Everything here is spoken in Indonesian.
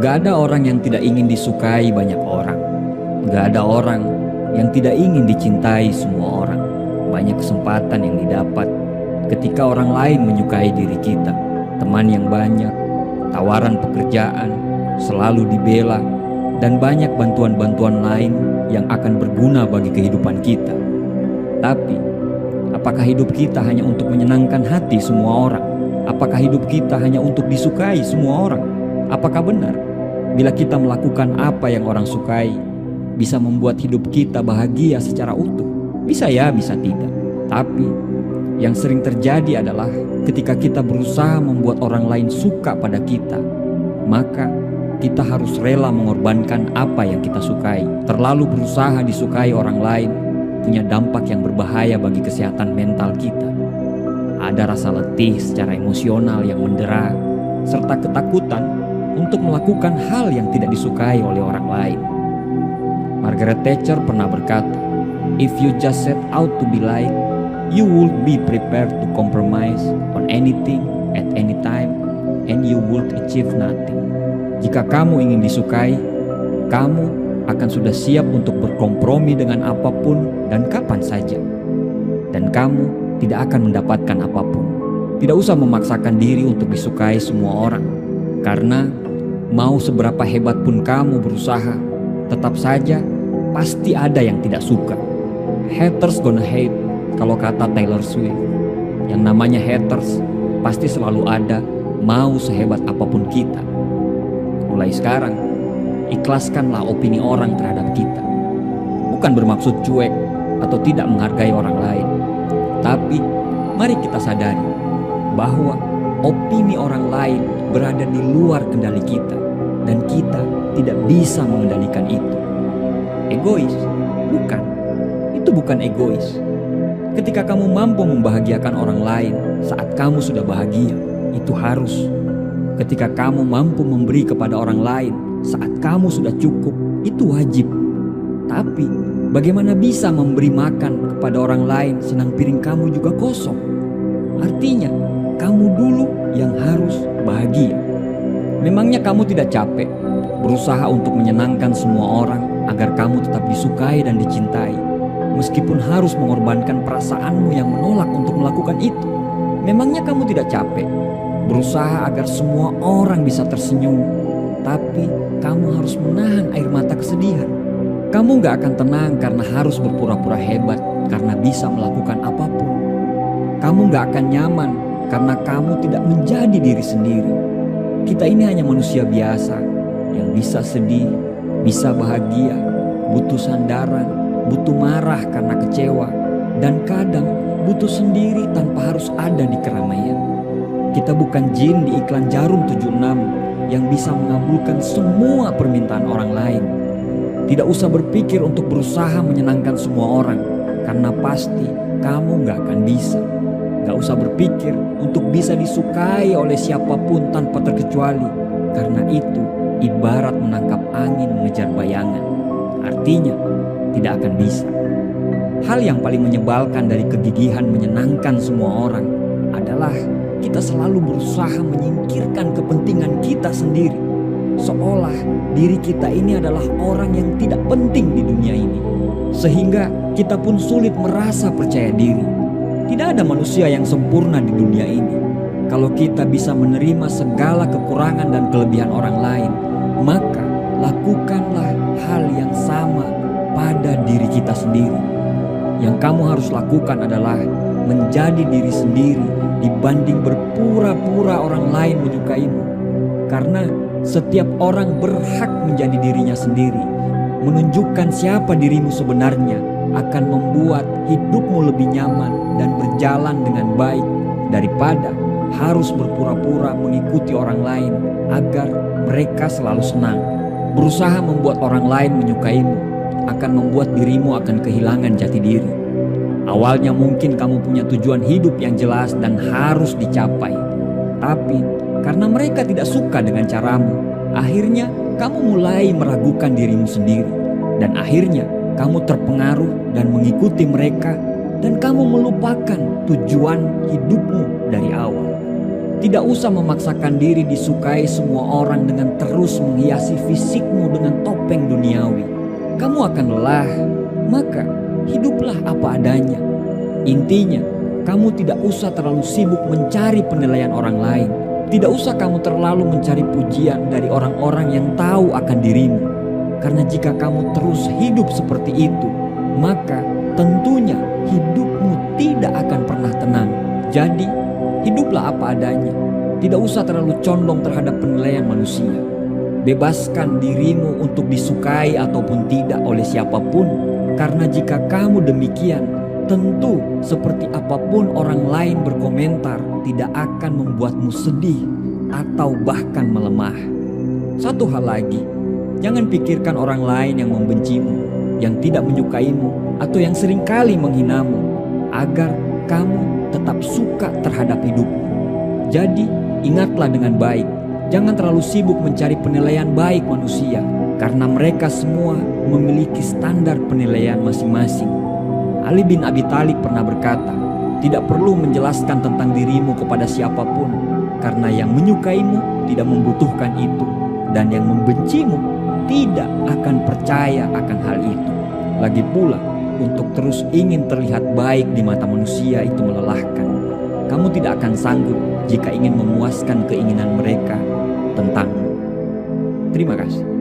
Gak ada orang yang tidak ingin disukai banyak orang. Gak ada orang yang tidak ingin dicintai semua orang. Banyak kesempatan yang didapat ketika orang lain menyukai diri kita. Teman yang banyak, tawaran pekerjaan, selalu dibela, dan banyak bantuan-bantuan lain yang akan berguna bagi kehidupan kita. Tapi, apakah hidup kita hanya untuk menyenangkan hati semua orang? Apakah hidup kita hanya untuk disukai semua orang? Apakah benar bila kita melakukan apa yang orang sukai bisa membuat hidup kita bahagia secara utuh? Bisa ya, bisa tidak. Tapi yang sering terjadi adalah ketika kita berusaha membuat orang lain suka pada kita, maka kita harus rela mengorbankan apa yang kita sukai. Terlalu berusaha disukai orang lain punya dampak yang berbahaya bagi kesehatan mental kita. Ada rasa letih secara emosional yang mendera, serta ketakutan untuk melakukan hal yang tidak disukai oleh orang lain. Margaret Thatcher pernah berkata, "If you just set out to be liked, you would be prepared to compromise on anything at any time, and you would achieve nothing." Jika kamu ingin disukai, kamu akan sudah siap untuk berkompromi dengan apapun dan kapan saja. Dan kamu tidak akan mendapatkan apapun. Tidak usah memaksakan diri untuk disukai semua orang. Karena mau seberapa hebat pun kamu berusaha, tetap saja pasti ada yang tidak suka. Haters gonna hate, kalau kata Taylor Swift. Yang namanya haters pasti selalu ada, mau sehebat apapun kita. Mulai sekarang, ikhlaskanlah opini orang terhadap kita. Bukan bermaksud cuek atau tidak menghargai orang lain. Tapi mari kita sadari bahwa opini orang lain berada di luar kendali kita dan kita tidak bisa mengendalikan itu. Egois? Bukan. Itu bukan egois. Ketika kamu mampu membahagiakan orang lain saat kamu sudah bahagia, itu harus. Ketika kamu mampu memberi kepada orang lain saat kamu sudah cukup, itu wajib. Tapi bagaimana bisa memberi makan kepada orang lain sedang piring kamu juga kosong? Artinya, kamu dulu yang harus bahagia. Memangnya kamu tidak capek berusaha untuk menyenangkan semua orang agar kamu tetap disukai dan dicintai, meskipun harus mengorbankan perasaanmu yang menolak untuk melakukan itu? Memangnya kamu tidak capek berusaha agar semua orang bisa tersenyum, tapi kamu harus menahan air mata kesedihan? Kamu gak akan tenang karena harus berpura-pura hebat karena bisa melakukan apapun. Kamu gak akan nyaman karena kamu tidak menjadi diri sendiri. Kita ini hanya manusia biasa yang bisa sedih, bisa bahagia, butuh sandaran, butuh marah karena kecewa, dan kadang butuh sendiri tanpa harus ada di keramaian. Kita bukan jin di iklan Jarum 76 yang bisa mengabulkan semua permintaan orang lain. Tidak usah berpikir untuk berusaha menyenangkan semua orang, karena pasti kamu gak akan bisa. Gak usah berpikir untuk bisa disukai oleh siapapun tanpa terkecuali, karena itu ibarat menangkap angin mengejar bayangan. Artinya tidak akan bisa. Hal yang paling menyebalkan dari kegigihan menyenangkan semua orang adalah kita selalu berusaha menyingkirkan kepentingan kita sendiri, seolah diri kita ini adalah orang yang tidak penting di dunia ini, sehingga kita pun sulit merasa percaya diri. Tidak ada manusia yang sempurna di dunia ini. Kalau kita bisa menerima segala kekurangan dan kelebihan orang lain, maka lakukanlah hal yang sama pada diri kita sendiri. Yang kamu harus lakukan adalah menjadi diri sendiri dibanding berpura-pura orang lain menyukaimu. Karena setiap orang berhak menjadi dirinya sendiri. Menunjukkan siapa dirimu sebenarnya akan membuat hidupmu lebih nyaman dan berjalan dengan baik daripada harus berpura-pura mengikuti orang lain agar mereka selalu senang. Berusaha membuat orang lain menyukaimu akan membuat dirimu akan kehilangan jati diri. Awalnya mungkin kamu punya tujuan hidup yang jelas dan harus dicapai. Tapi karena mereka tidak suka dengan caramu, akhirnya kamu mulai meragukan dirimu sendiri. Dan akhirnya kamu terpengaruh dan mengikuti mereka, dan kamu melupakan tujuan hidupmu dari awal. Tidak usah memaksakan diri disukai semua orang dengan terus menghiasi fisikmu dengan topeng duniawi. Kamu akan lelah, maka hiduplah apa adanya. Intinya, kamu tidak usah terlalu sibuk mencari penilaian orang lain. Tidak usah kamu terlalu mencari pujian dari orang-orang yang tahu akan dirimu. Karena jika kamu terus hidup seperti itu, maka tentunya hidupmu tidak akan pernah tenang. Jadi, hiduplah apa adanya. Tidak usah terlalu condong terhadap penilaian manusia. Bebaskan dirimu untuk disukai ataupun tidak oleh siapapun. Karena jika kamu demikian, tentu seperti apapun orang lain berkomentar tidak akan membuatmu sedih atau bahkan melemah. Satu hal lagi, jangan pikirkan orang lain yang membencimu, yang tidak menyukaimu, atau yang seringkali menghinamu, agar kamu tetap suka terhadap hidupmu. Jadi, ingatlah dengan baik, jangan terlalu sibuk mencari penilaian baik manusia, karena mereka semua memiliki standar penilaian masing-masing. Ali bin Abi Thalib pernah berkata, tidak perlu menjelaskan tentang dirimu kepada siapapun, karena yang menyukaimu tidak membutuhkan itu, dan yang membencimu tidak akan percaya akan hal itu. Lagi pula, untuk terus ingin terlihat baik di mata manusia itu melelahkan. Kamu tidak akan sanggup jika ingin memuaskan keinginan mereka tentangmu. Terima kasih.